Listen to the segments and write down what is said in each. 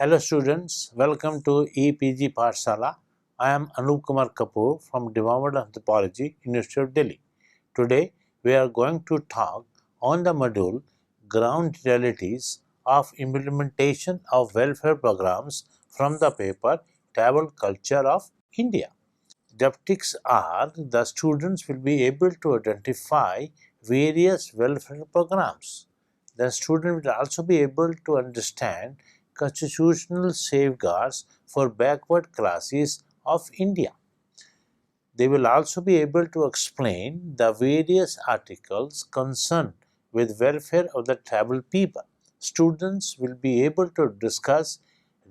Hello students, welcome to EPG Pathshala. I am Anup Kumar Kapoor from Department of Anthropology, University of Delhi. Today we are going to talk on the module Ground Realities of Implementation of Welfare Programs from the paper Tribal Culture of India. The optics are the students will be able to identify various welfare programs. The student will also be able to understand constitutional safeguards for backward classes of India. They will also be able to explain the various articles concerned with welfare of the tribal people. Students will be able to discuss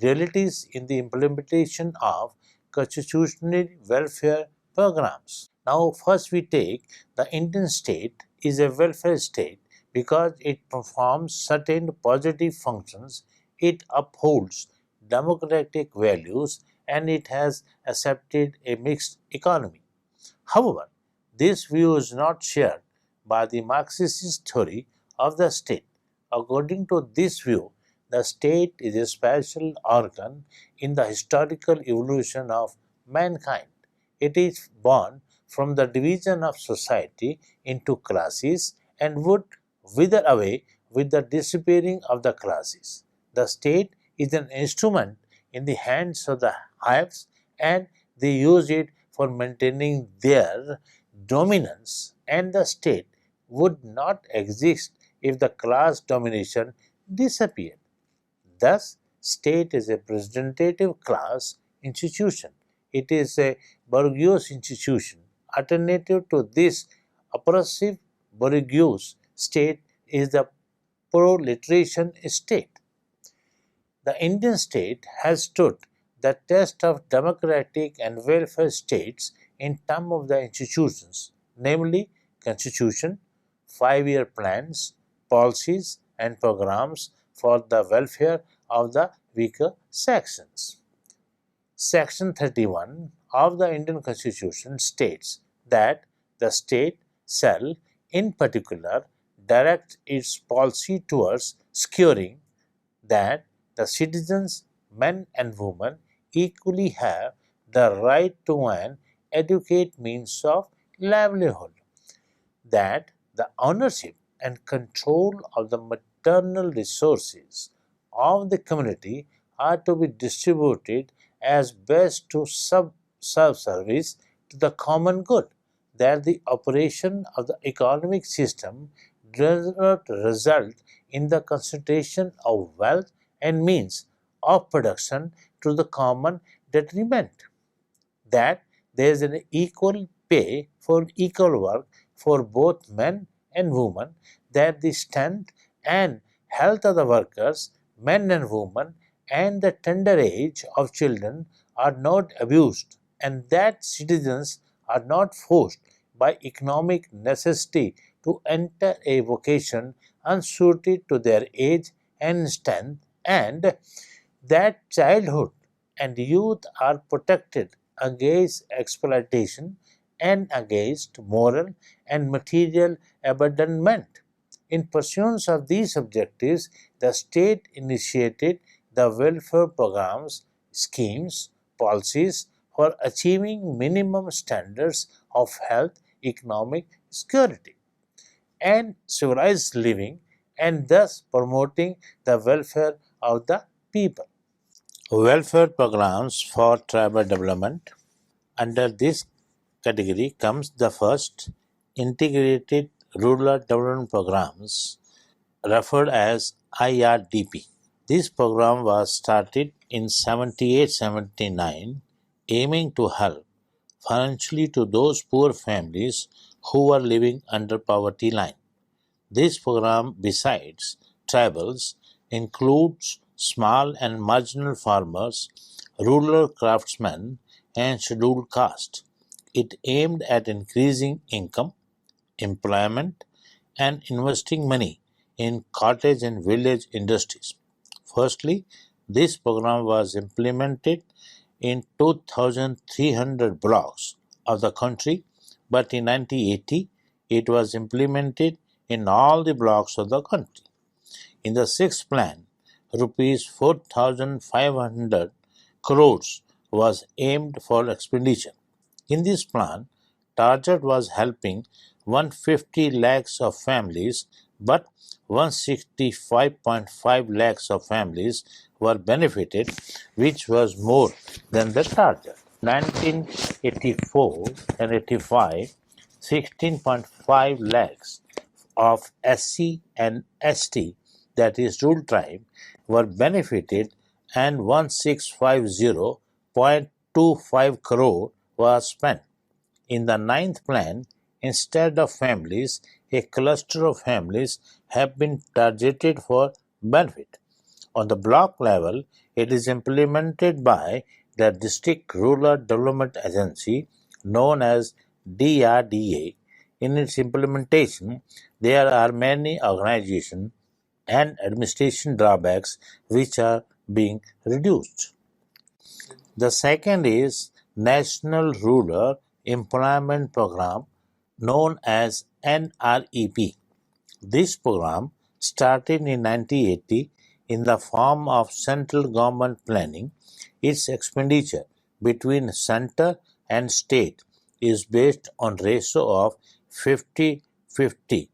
realities in the implementation of constitutional welfare programs. Now, first we take the Indian state is a welfare state because it performs certain positive functions, it upholds democratic values, and it has accepted a mixed economy. However, this view is not shared by the Marxist theory of the state. According to this view, the state is a special organ in the historical evolution of mankind. It is born from the division of society into classes and would wither away with the disappearing of the classes. The state is an instrument in the hands of the hives and they use it for maintaining their dominance, and the state would not exist if the class domination disappeared. Thus, state is a representative class institution. It is a bourgeois institution. Alternative to this oppressive bourgeois state is the proletarian state. The Indian state has stood the test of democratic and welfare states in terms of the institutions, namely constitution, 5-year plans, policies and programs for the welfare of the weaker sections. Section 31 of the Indian Constitution states that the state shall, in particular, direct its policy towards securing that the citizens, men and women, equally have the right to an adequate means of livelihood, that the ownership and control of the maternal resources of the community are to be distributed as best to serve service to the common good, that the operation of the economic system does not result in the concentration of wealth and means of production to the common detriment, that there is an equal pay for equal work for both men and women, that the strength and health of the workers, men and women, and the tender age of children are not abused, and that citizens are not forced by economic necessity to enter a vocation unsuited to their age and strength, and that childhood and youth are protected against exploitation and against moral and material abandonment. In pursuance of these objectives, the state initiated the welfare programs, schemes, policies for achieving minimum standards of health, economic security, and civilized living, and thus promoting the welfare of the people. Welfare programs for tribal development. Under this category comes the first integrated rural development programs referred as IRDP. This program was started in 78-79 aiming to help financially to those poor families who were living under poverty line. This program, besides tribals, includes small and marginal farmers, rural craftsmen, and scheduled caste. It aimed at increasing income, employment, and investing money in cottage and village industries. Firstly, this program was implemented in 2,300 blocks of the country, but in 1980 it was implemented in all the blocks of the country. In the sixth plan, rupees 4,500 crores was aimed for expenditure. In this plan, target was helping 150 lakhs of families, but 165.5 lakhs of families were benefited, which was more than the target. 1984 and 85, 16.5 lakhs of SC and ST, that is rural tribe, were benefited and 1650.25 crore was spent. In the ninth plan, instead of families, a cluster of families have been targeted for benefit. On the block level, it is implemented by the District Rural Development Agency, known as DRDA. In its implementation, there are many organization and administration drawbacks which are being reduced. The second is National Rural Employment Program, known as NREP. This program started in 1980 in the form of central government planning. Its expenditure between center and state is based on ratio of 50-50.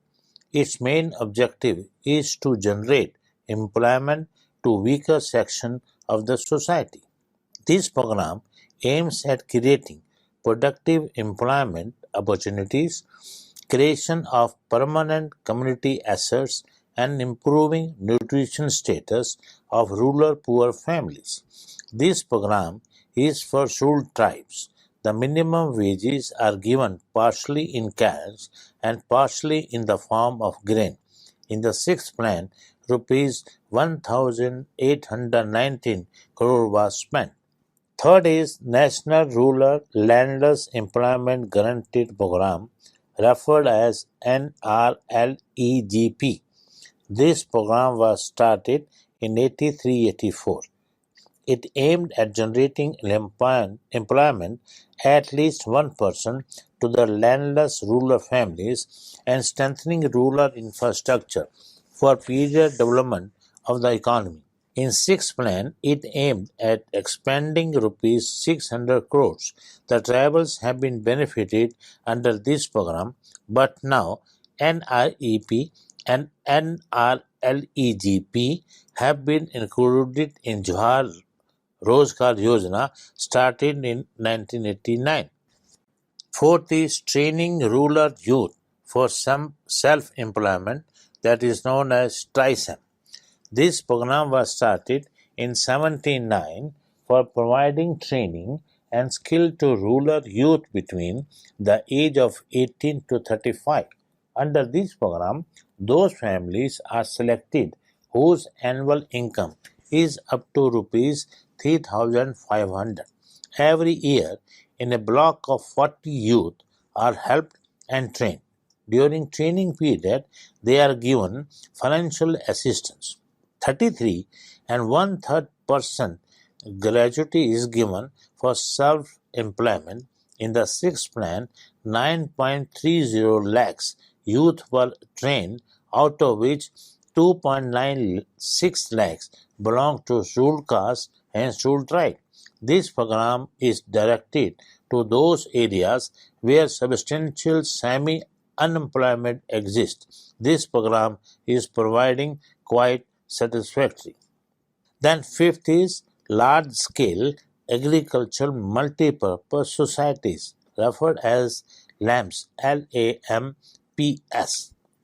Its main objective is to generate employment to weaker section of the society. This program aims at creating productive employment opportunities, creation of permanent community assets, and improving nutrition status of rural poor families. This program is for rural tribes. The minimum wages are given partially in cash and partially in the form of grain. In the sixth plan, rupees 1,819 crore was spent. Third is National Rural Landless Employment Guaranteed Program, referred as NRLEGP. This program was started in 83-84. It aimed at generating employment at least one person to the landless rural families and strengthening rural infrastructure for period development of the economy. In sixth plan, it aimed at expanding rupees 600 crores. The tribals have been benefited under this program, but now NREP and NRLEGP have been included in Johar Rozgar Yojana started in 1989. Fourth is training rural youth for some self-employment, that is known as TRISEM. This program was started in 1979 for providing training and skill to rural youth between the age of 18 to 35. Under this program, those families are selected whose annual income is up to rupees 3,500. Every year, in a block of 40 youth are helped and trained. During training period, they are given financial assistance. 33 and one-third% gratuity is given for self-employment. In the sixth plan, 9.30 lakhs youth were trained, out of which 2.96 lakhs belong to rural caste and rural tribe. This program is directed to those areas where substantial semi-unemployment exists. This program is providing quite satisfactory. Then fifth is large-scale agricultural multi-purpose societies, referred as LAMPS, LAMPS.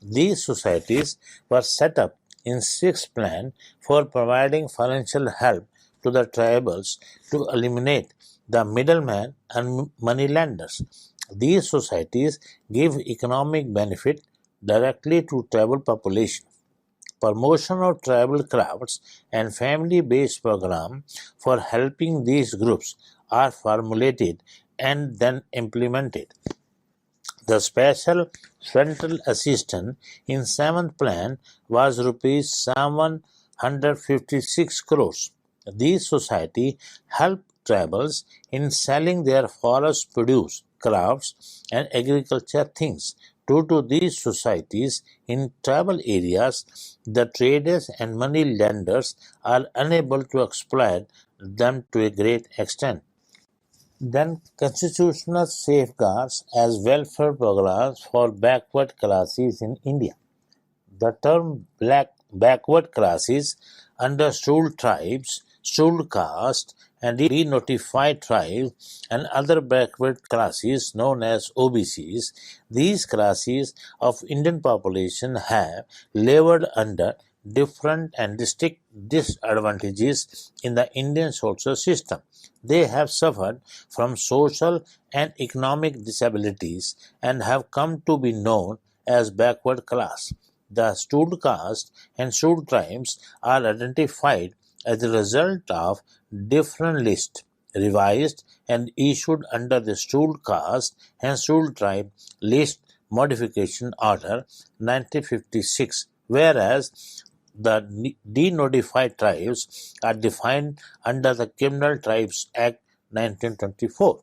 These societies were set up in sixth plan for providing financial help to the tribals to eliminate the middlemen and moneylenders. These societies give economic benefit directly to tribal population. Promotion of tribal crafts and family-based programs for helping these groups are formulated and then implemented. The special central assistance in seventh plan was rupees 756 crores. These society helped tribals in selling their forest produce, crafts, and agriculture things. Due to these societies in tribal areas, The traders and money lenders are unable to exploit them to a great extent. Then constitutional safeguards as welfare programs for backward classes in India. The term backward classes under scheduled tribes, scheduled caste, and denotified tribes and other backward classes known as OBCs. These classes of Indian population have labored under different and distinct disadvantages in the Indian social system. They have suffered from social and economic disabilities and have come to be known as backward class. The scheduled caste and scheduled tribes are identified as a result of different lists revised and issued under the Scheduled Caste and Scheduled Tribe List Modification Order 1956, whereas the denotified tribes are defined under the Criminal Tribes Act 1924.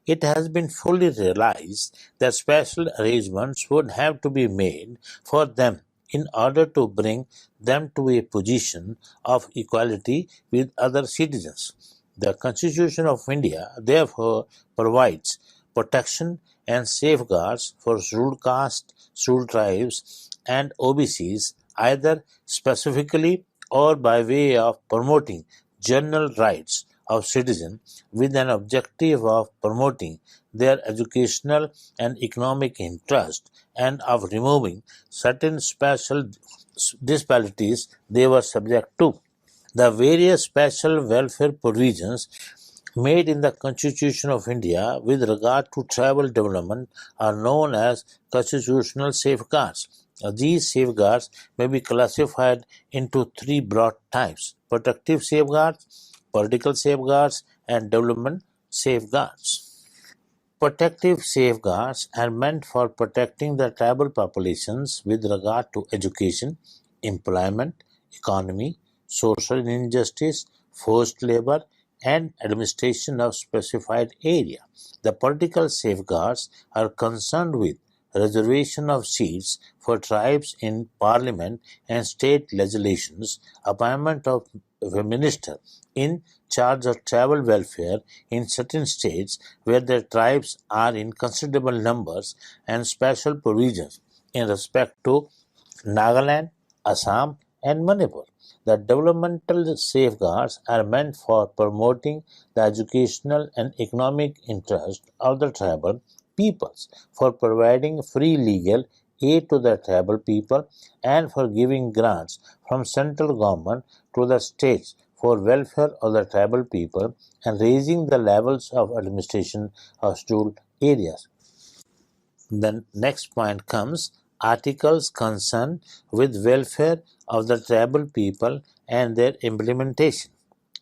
It has been fully realized that special arrangements would have to be made for them in order to bring them to a position of equality with other citizens. The Constitution of India therefore provides protection and safeguards for scheduled caste, scheduled tribes, and OBCs either specifically or by way of promoting general rights of citizens with an objective of promoting their educational and economic interest and of removing certain special disparities they were subject to. The various special welfare provisions made in the Constitution of India with regard to tribal development are known as constitutional safeguards. These safeguards may be classified into three broad types: protective safeguards, political safeguards, and development safeguards. Protective safeguards are meant for protecting the tribal populations with regard to education, employment, economy, social injustice, forced labor, and administration of specified area. The political safeguards are concerned with reservation of seats for tribes in parliament and state legislations, appointment of a minister in charge of tribal welfare in certain states where the tribes are in considerable numbers, and special provisions in respect to Nagaland, Assam, and Manipur. The developmental safeguards are meant for promoting the educational and economic interests of the tribal peoples, for providing free legal aid to the tribal people, and for giving grants from central government to the states for welfare of the tribal people and raising the levels of administration of scheduled areas. The next point comes articles concerned with welfare of the tribal people and their implementation.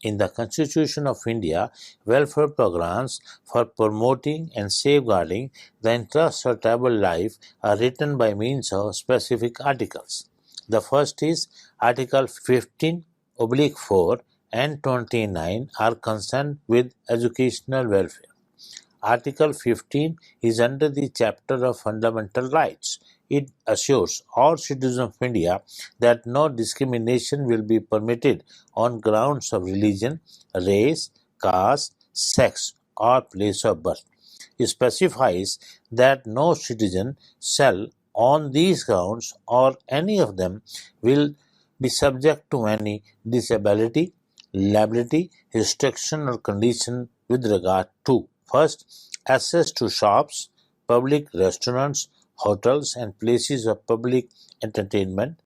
In the Constitution of India, welfare programs for promoting and safeguarding the interests of tribal life are written by means of specific articles. The first is Article 15 oblique 4 and 29 are concerned with educational welfare. Article 15 is under the chapter of fundamental rights. It assures all citizens of India that no discrimination will be permitted on grounds of religion, race, caste, sex, or place of birth. It specifies that no citizen shall, on these grounds or any of them, will be subject to any disability, liability, restriction, or condition with regard to: first, access to shops, public restaurants, hotels, and places of public entertainment;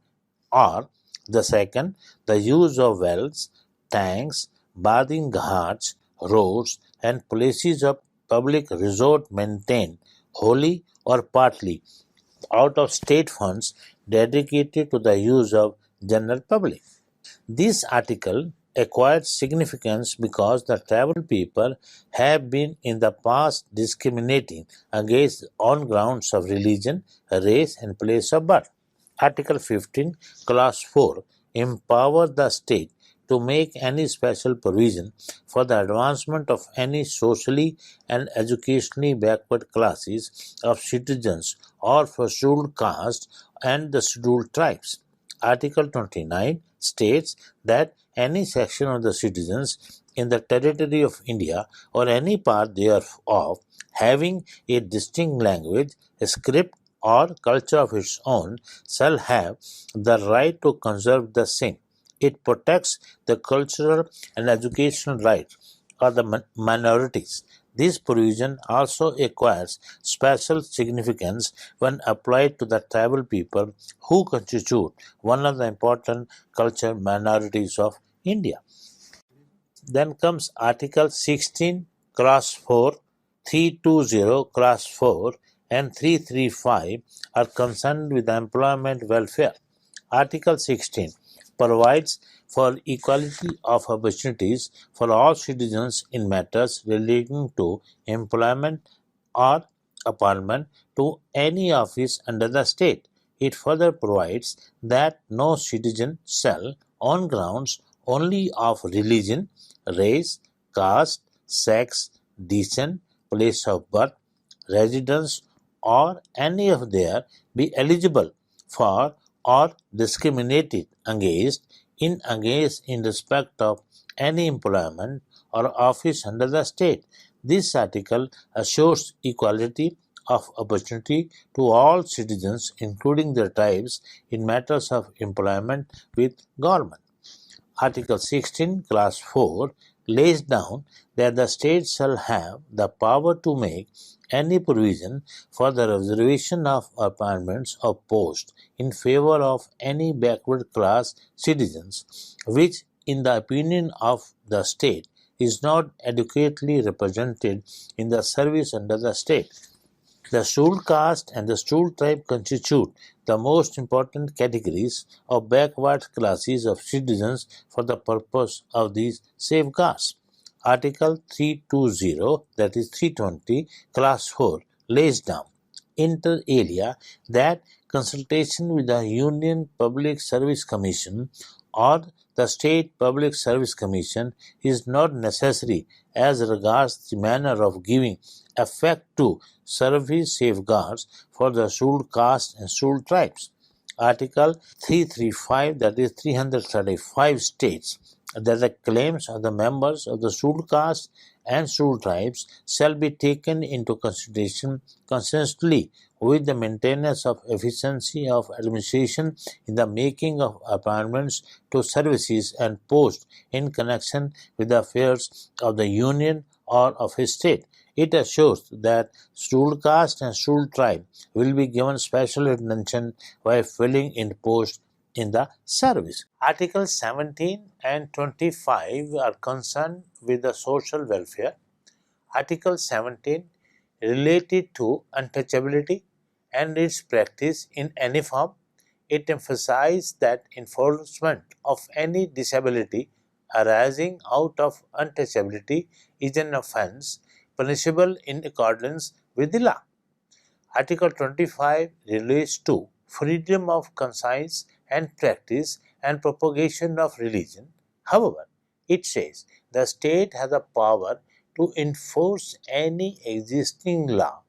or the second, the use of wells, tanks, bathing ghats, roads, and places of public resort maintained wholly or partly out of state funds dedicated to the use of general public. This article acquired significance because the tribal people have been in the past discriminating against on grounds of religion, race, and place of birth. Article 15, Clause 4 empowers the state to make any special provision for the advancement of any socially and educationally backward classes of citizens or for scheduled castes and the scheduled tribes. Article 29 states that any section of the citizens in the territory of India or any part thereof having a distinct language, script, or culture of its own shall have the right to conserve the same. It protects the cultural and educational rights of the minorities. This provision also acquires special significance when applied to the tribal people who constitute one of the important cultural minorities of India. Then comes Article 16, Class 4, 320, Class 4, and 335 are concerned with employment welfare. Article 16 provides for equality of opportunities for all citizens in matters relating to employment or appointment to any office under the state. It further provides that no citizen shall, on grounds only of religion, race, caste, sex, descent, place of birth, residence, or any of their be eligible for or discriminated against in respect of any employment or office under the state. This article assures equality of opportunity to all citizens, including their tribes, in matters of employment with government. Article 16, Class 4 lays down that the state shall have the power to make any provision for the reservation of appointments of post in favor of any backward class citizens, which, in the opinion of the state, is not adequately represented in the service under the state. The scheduled caste and the scheduled tribe constitute the most important categories of backward classes of citizens for the purpose of these safeguards. Article 320, that is 320, Class 4, lays down, inter alia, that consultation with the Union Public Service Commission or the State Public Service Commission is not necessary as regards the manner of giving effect to service safeguards for the scheduled caste and scheduled tribes. Article 335, that is 335, states that the claims of the members of the scheduled caste and scheduled tribes shall be taken into consideration consistently with the maintenance of efficiency of administration in the making of appointments to services and posts in connection with the affairs of the union or of a state. It assures that scheduled caste and scheduled tribe will be given special attention while filling in posts in the service. Articles 17 and 25 are concerned with the social welfare. Article 17 related to untouchability and its practice in any form. It emphasizes that enforcement of any disability arising out of untouchability is an offense punishable in accordance with the law. Article 25 relates to freedom of conscience and practice and propagation of religion. However, it says the state has the power to enforce any existing law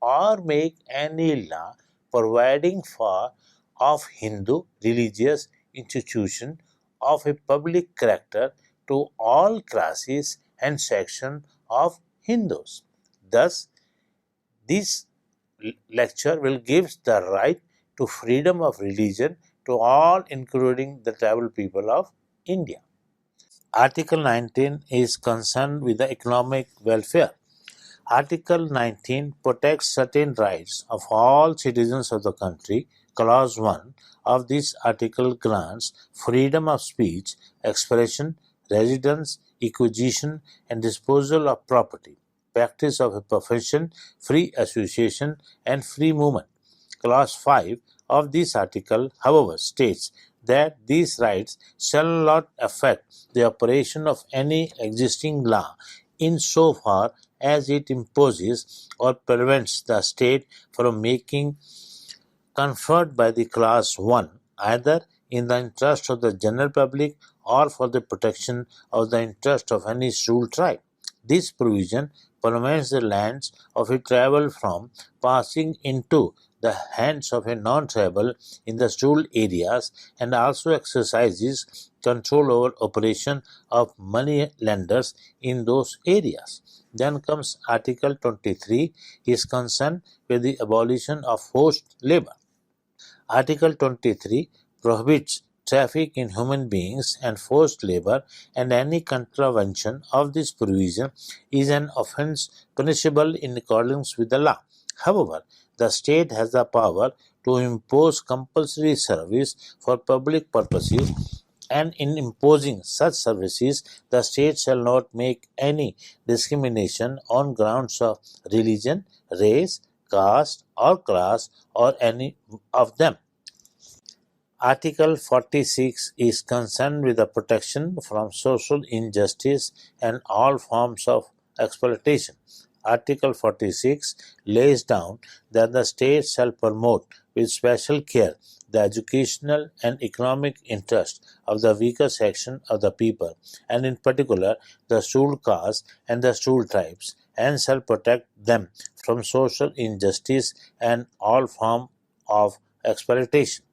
or make any law providing for of Hindu religious institution of a public character to all classes and sections of Hindus. Thus, this lecture will give the right to freedom of religion to all, including the tribal people of India. Article 19 is concerned with the economic welfare. Article 19 protects certain rights of all citizens of the country. Clause 1 of this article grants freedom of speech, expression, residence, acquisition, and disposal of property, practice of a profession, free association, and free movement. Clause 5 of this article, however, states that these rights shall not affect the operation of any existing law insofar as it imposes or prevents the state from making conferred by the Clause 1 either in the interest of the general public or for the protection of the interest of any scheduled tribe. This provision prevents the lands of a tribal from passing into the hands of a non-tribal in the ruled areas and also exercises control over operation of money lenders in those areas. Then comes Article 23 is concerned with the abolition of forced labor. Article 23 prohibits traffic in human beings and forced labor, and any contravention of this provision is an offense punishable in accordance with the law. However, the state has the power to impose compulsory service for public purposes, and in imposing such services, the state shall not make any discrimination on grounds of religion, race, caste, or class, or any of them. Article 46 is concerned with the protection from social injustice and all forms of exploitation. Article 46 lays down that the state shall promote with special care the educational and economic interest of the weaker section of the people, and in particular the scheduled castes and the scheduled tribes, and shall protect them from social injustice and all form of exploitation.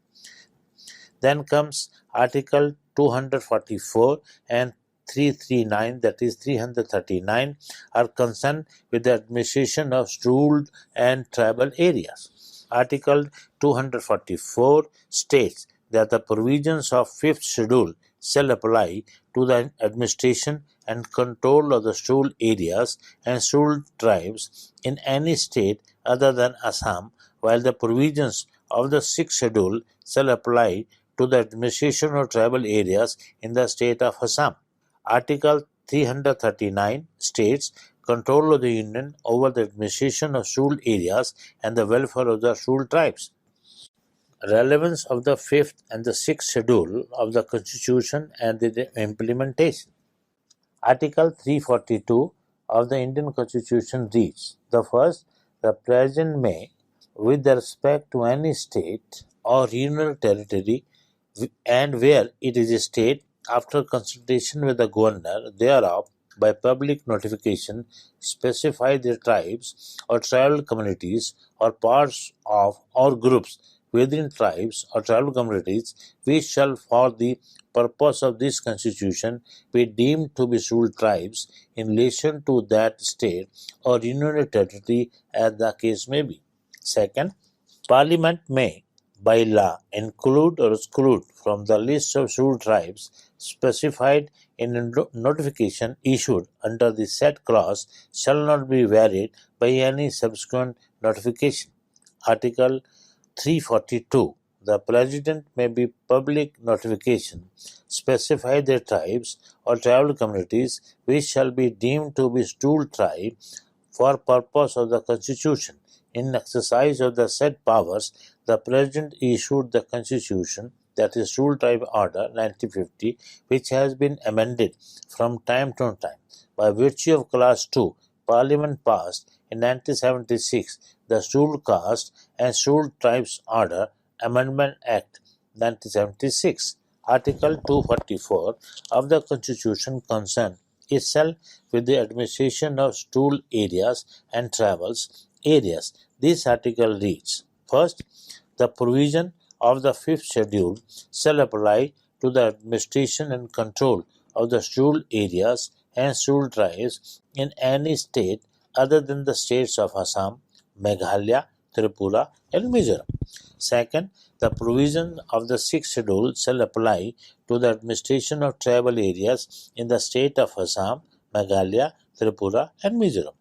Then comes Article 244 and 339, that is 339, are concerned with the administration of ruled and tribal areas. Article 244 states that the provisions of 5th schedule shall apply to the administration and control of the scheduled areas and scheduled tribes in any state other than Assam, while the provisions of the 6th schedule shall apply to the administration of tribal areas in the state of Assam. Article 339 states control of the Union over the administration of scheduled areas and the welfare of the scheduled tribes. Relevance of the 5th and the 6th schedule of the Constitution and the implementation. Article 342 of the Indian Constitution reads: the first, the President may, with respect to any state or union territory, and where it is a state, after consultation with the governor thereof, by public notification, specify the tribes or tribal communities or parts of or groups within tribes or tribal communities which shall for the purpose of this constitution be deemed to be scheduled tribes in relation to that state or union territory as the case may be. Second, Parliament may by law include or exclude from the list of scheduled tribes specified in a notification issued under the said clause shall not be varied by any subsequent notification. Article 342. The President may by public notification specify the tribes or tribal communities which shall be deemed to be scheduled tribe for purpose of the Constitution. In exercise of the said powers, the President issued the Constitution, that is Scheduled Tribe Order 1950, which has been amended from time to time. By virtue of Clause 2, Parliament passed in 1976 the Scheduled Caste and Scheduled Tribes Order Amendment Act 1976. Article 244 of the Constitution concerned itself with the administration of scheduled areas and travels areas. This article reads: first, the provision of the 5th schedule shall apply to the administration and control of the scheduled areas and scheduled tribes in any state other than the states of Assam, Meghalaya, Tripura, and Mizoram. Second, the provision of the 6th schedule shall apply to the administration of tribal areas in the state of Assam, Meghalaya, Tripura, and Mizoram.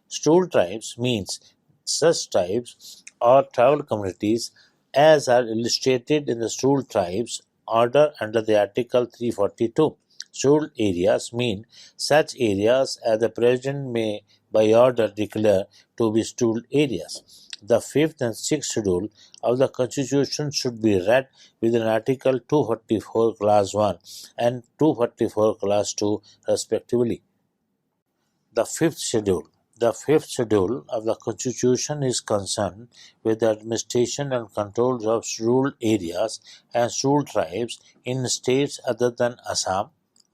Scheduled tribes means such tribes or tribal communities as are illustrated in the Scheduled Tribes Order under the Article 342. Scheduled areas mean such areas as the President may by order declare to be scheduled areas. The 5th and 6th schedule of the Constitution should be read within Article 244 Clause 1 and 244 Clause 2 respectively. The 5th schedule. The 5th schedule of the Constitution is concerned with the administration and control of scheduled areas and scheduled tribes in states other than Assam,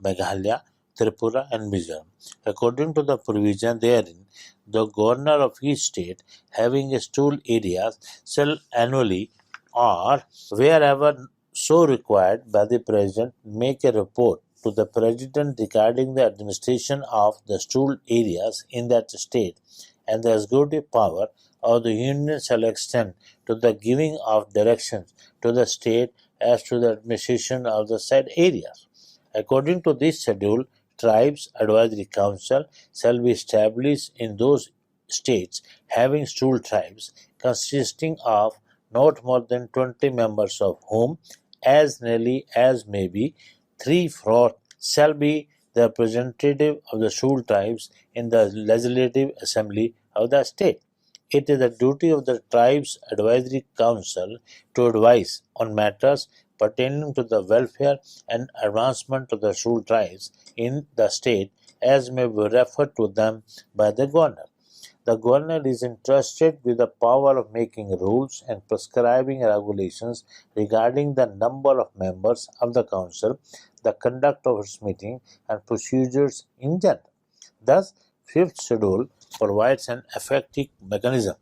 Meghalaya, Tripura, and Mizoram. According to the provision therein, the governor of each state having a stool areas shall annually or wherever so required by the president make a report to the president regarding the administration of the stool areas in that state, and the executive power of the union shall extend to the giving of directions to the state as to the administration of the said areas. According to this schedule, Tribes Advisory Council shall be established in those states having stool tribes consisting of not more than 20 members, of whom, as nearly as may be, three-fourths shall be the representative of the stool tribes in the legislative assembly of the state. It is the duty of the Tribes Advisory Council to advise on matters pertaining to the welfare and advancement of the stool tribes in the state as may be referred to them by the governor. The governor is entrusted with the power of making rules and prescribing regulations regarding the number of members of the council, the conduct of its meeting, and procedures in general. Thus, fifth schedule provides an effective mechanism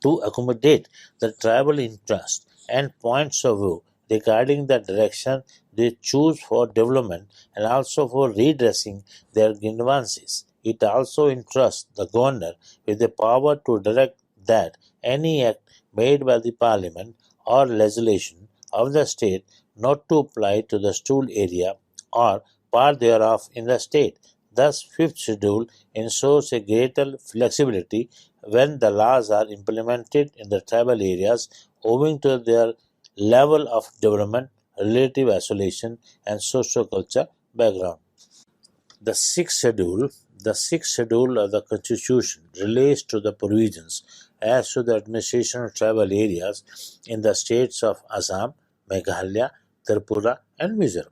to accommodate the tribal interests and points of view regarding the direction they choose for development and also for redressing their grievances. It also entrusts the governor with the power to direct that any act made by the parliament or legislation of the state not to apply to the stool area or part thereof in the state. Thus, fifth schedule ensures a greater flexibility when the laws are implemented in the tribal areas owing to their level of development, relative isolation, and socio-cultural background. The sixth schedule of the Constitution relates to the provisions as to the administration of tribal areas in the states of Assam, Meghalaya, Tripura, and Mizoram.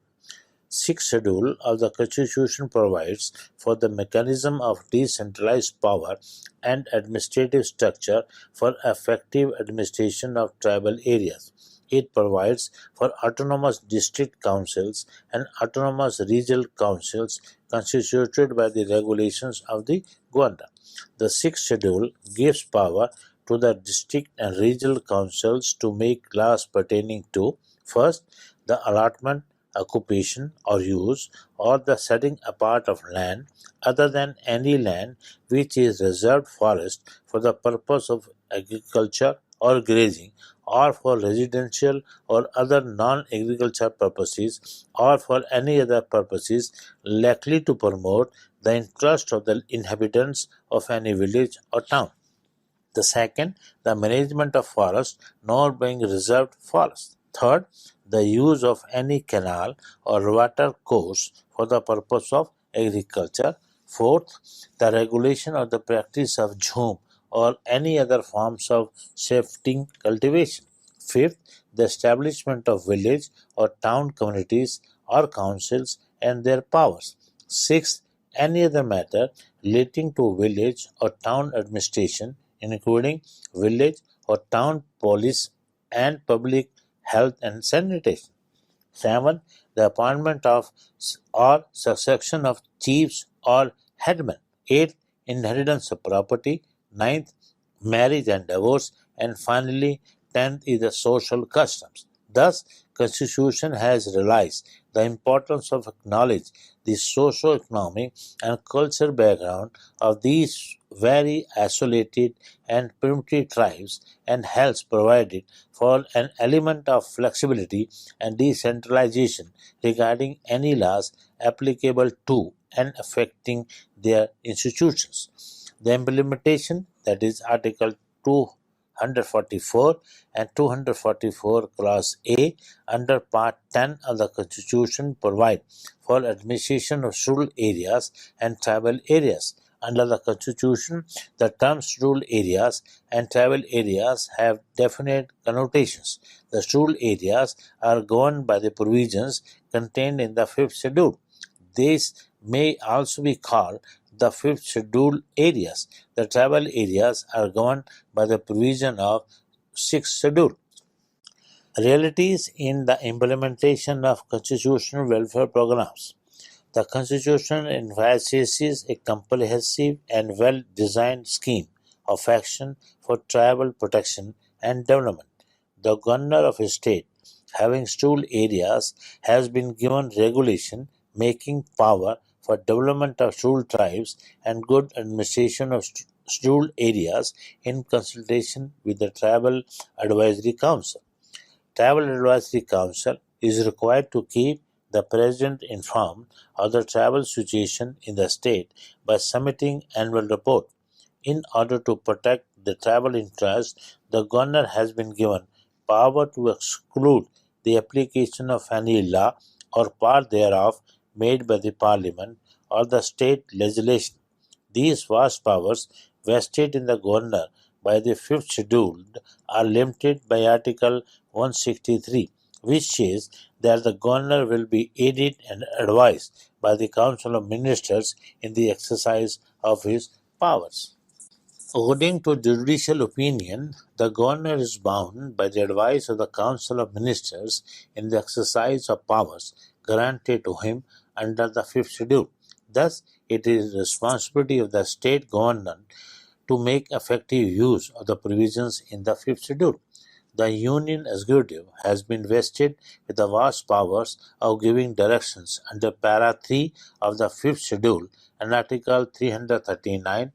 Sixth schedule of the Constitution provides for the mechanism of decentralized power and administrative structure for effective administration of tribal areas. It provides for autonomous district councils and autonomous regional councils constituted by the regulations of the governor. The sixth schedule gives power to the district and regional councils to make laws pertaining to first, the allotment, occupation, or use, or the setting apart of land other than any land which is reserved forest for the purpose of agriculture or grazing, or for residential or other non agricultural purposes, or for any other purposes likely to promote the interest of the inhabitants of any village or town. The second, the management of forest not being reserved forest. Third, the use of any canal or water course for the purpose of agriculture. Fourth, the regulation of the practice of jhum or any other forms of shifting cultivation. Fifth, the establishment of village or town communities or councils and their powers. Sixth, any other matter relating to village or town administration, including village or town police and public health and sanitation. 7. The appointment of or succession of chiefs or headmen. 8. Inheritance of property. Ninth, marriage and divorce. And finally, 10th is the social customs. Thus, Constitution has realized the importance of acknowledge the socio-economic and cultural background of these very isolated and primitive tribes and has provided for an element of flexibility and decentralization regarding any laws applicable to and affecting their institutions. The implementation, that is Article 244 and 244 Clause A under Part 10 of the Constitution provide for administration of rural areas and tribal areas. Under the Constitution, the terms rural areas and tribal areas have definite connotations. The rural areas are governed by the provisions contained in the fifth schedule. These may also be called the fifth schedule areas. The tribal areas are governed by the provision of sixth schedule. Realities in the implementation of constitutional welfare programs. The Constitution envisages a comprehensive and well-designed scheme of action for tribal protection and development. The governor of a state having scheduled areas has been given regulation making power for development of scheduled tribes and good administration of scheduled areas in consultation with the Tribal Advisory Council. Tribal Advisory Council is required to keep the President informed of the tribal situation in the state by submitting annual report. In order to protect the tribal interests, the governor has been given power to exclude the application of any law or part thereof made by the parliament or the state legislation. These vast powers vested in the governor by the fifth schedule are limited by Article 163, which says that the governor will be aided and advised by the Council of Ministers in the exercise of his powers. According to judicial opinion, the governor is bound by the advice of the Council of Ministers in the exercise of powers granted to him under the fifth schedule. Thus, it is the responsibility of the state government to make effective use of the provisions in the fifth schedule. The Union Executive has been vested with the vast powers of giving directions under Para 3 of the fifth schedule and Article 339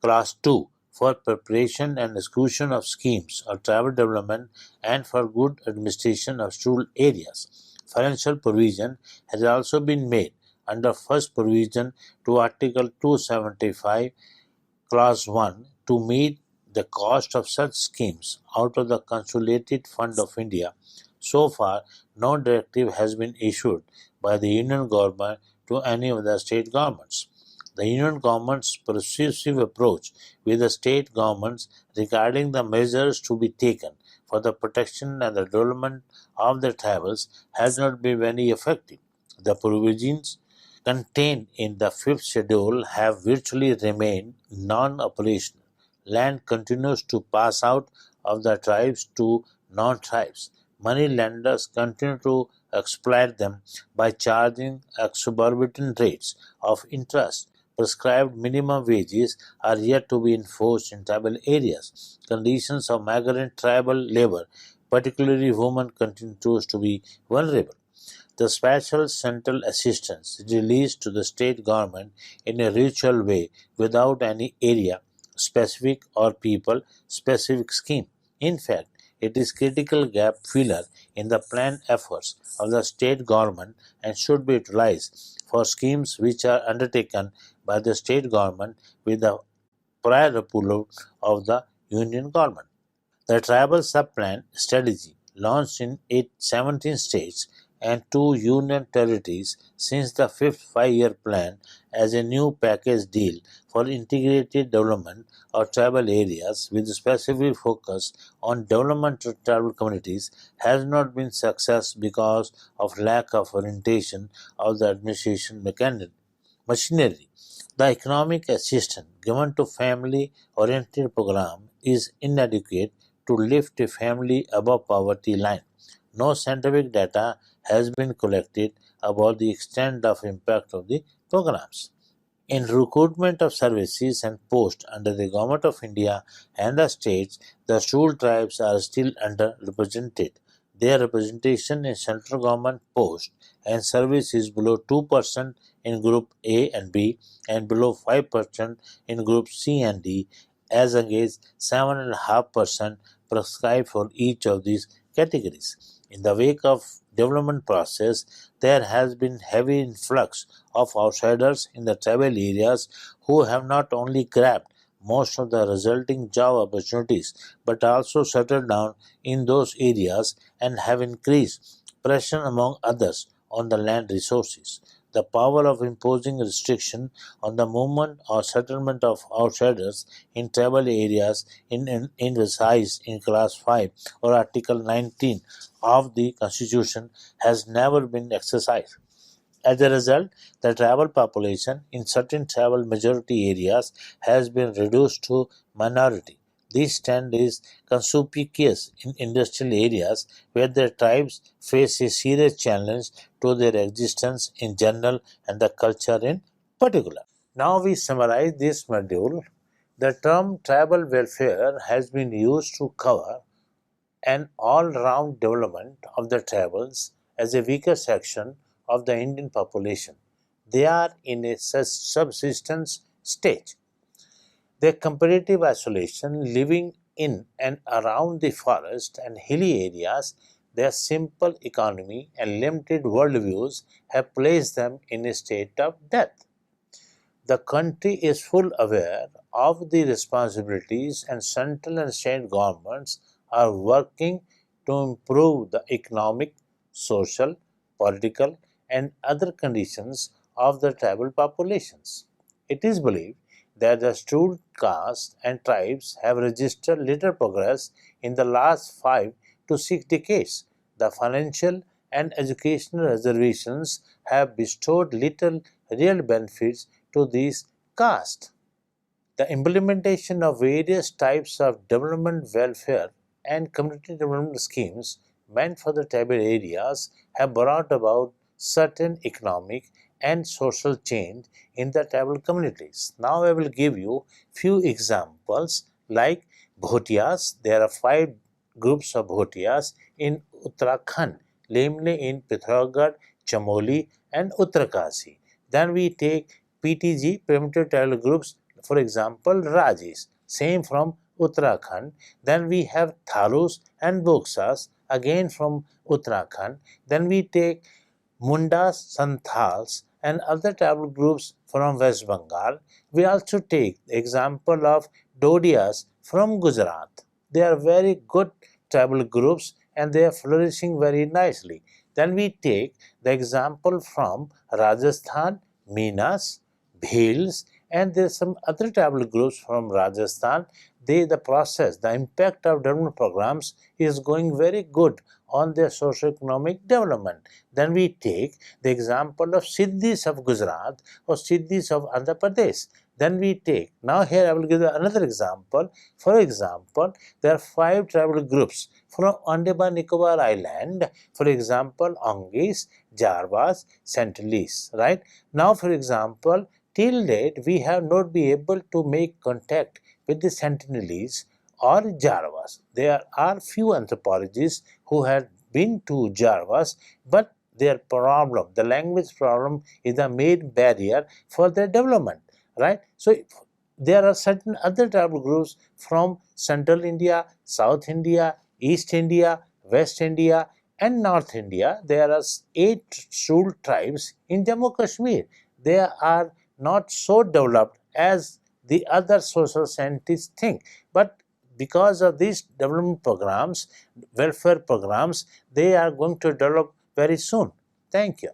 Class 2 for preparation and execution of schemes of tribal development and for good administration of scheduled areas. Financial provision has also been made under first provision to Article 275 Clause 1 to meet the cost of such schemes out of the Consolidated Fund of India. So far, no directive has been issued by the Union government to any of the state governments. The Union government's persuasive approach with the state governments regarding the measures to be taken for the protection and the development of the tribals has not been very effective. The provisions contained in the fifth schedule have virtually remained non-operational. Land continues to pass out of the tribes to non-tribes. Money lenders continue to exploit them by charging exorbitant rates of interest. Prescribed minimum wages are yet to be enforced in tribal areas. Conditions of migrant tribal labor, particularly women, continues to be vulnerable. The special central assistance is released to the state government in a ritual way without any area specific or people specific scheme. In fact, it is critical gap filler in the planned efforts of the state government and should be utilized for schemes which are undertaken by the state government with the prior approval of the union government. The Tribal Subplan strategy, launched in 17 states and 2 union territories since the fifth five-year plan as a new package deal for integrated development of tribal areas with specific focus on development of tribal communities, has not been success because of lack of orientation of the administration machinery. The economic assistance given to family-oriented program is inadequate to lift a family above poverty line. No scientific data has been collected about the extent of impact of the programs. In recruitment of services and posts under the Government of India and the states, the scheduled tribes are still underrepresented. Their representation in central government posts and service is below 2% in Group A and B and below 5% in Group C and D, as against 7.5% prescribed for each of these categories. In the wake of development process, there has been heavy influx of outsiders in the tribal areas who have not only grabbed most of the resulting job opportunities but also settled down in those areas and have increased pressure among others on the land resources. The power of imposing restriction on the movement or settlement of outsiders in tribal areas emphasized in Class 5 or Article 19 of the Constitution has never been exercised. As a result, the tribal population in certain tribal majority areas has been reduced to minority. This trend is conspicuous in industrial areas where the tribes face a serious challenge to their existence in general and the culture in particular. Now we summarize this module. The term tribal welfare has been used to cover an all-round development of the tribals as a weaker section of the Indian population. They are in a subsistence stage. Their comparative isolation, living in and around the forest and hilly areas, their simple economy and limited worldviews have placed them in a state of death. The country is full aware of the responsibilities and central and state governments are working to improve the economic, social, political and other conditions of the tribal populations. It is believed that the scheduled castes and tribes have registered little progress in the last 5 to 6 decades. The financial and educational reservations have bestowed little real benefits to these castes. The implementation of various types of development welfare and community development schemes meant for the tribal areas have brought about certain economic and social change in the tribal communities. Now I will give you few examples like Bhotiyas. There are 5 groups of Bhotiyas in Uttarakhand, namely in Pithogarh, Chamoli and Uttarkasi. Then we take PTG, primitive tribal groups, for example, Rajis, same from Uttarakhand. Then we have Thalus and Boksas, again from Uttarakhand. Then we take Mundas, Santhals, and other tribal groups from West Bengal. We also take the example of Dodias from Gujarat. They are very good tribal groups and they are flourishing very nicely. Then we take the example from Rajasthan, Minas, Bhils, and there are some other tribal groups from Rajasthan. The impact of development programs is going very good on their socio-economic development. Then we take the example of Siddhis of Gujarat or Siddhis of Andhra Pradesh. Then we take, now here I will give you another example. For example, there are 5 tribal groups from Andaman Nicobar Island. For example, Angis, Jarvas, Sentinelese, right? Now, for example, till date, we have not been able to make contact with the Sentinelese or Jarvas. There are few anthropologists who have been to Jarvas, but their problem, the language problem, is the main barrier for their development, right? So, there are certain other tribal groups from Central India, South India, East India, West India, and North India. There are 8 scheduled tribes in Jammu Kashmir. They are not so developed as the other social scientists think, but because of these development programs, welfare programs, they are going to develop very soon. Thank you.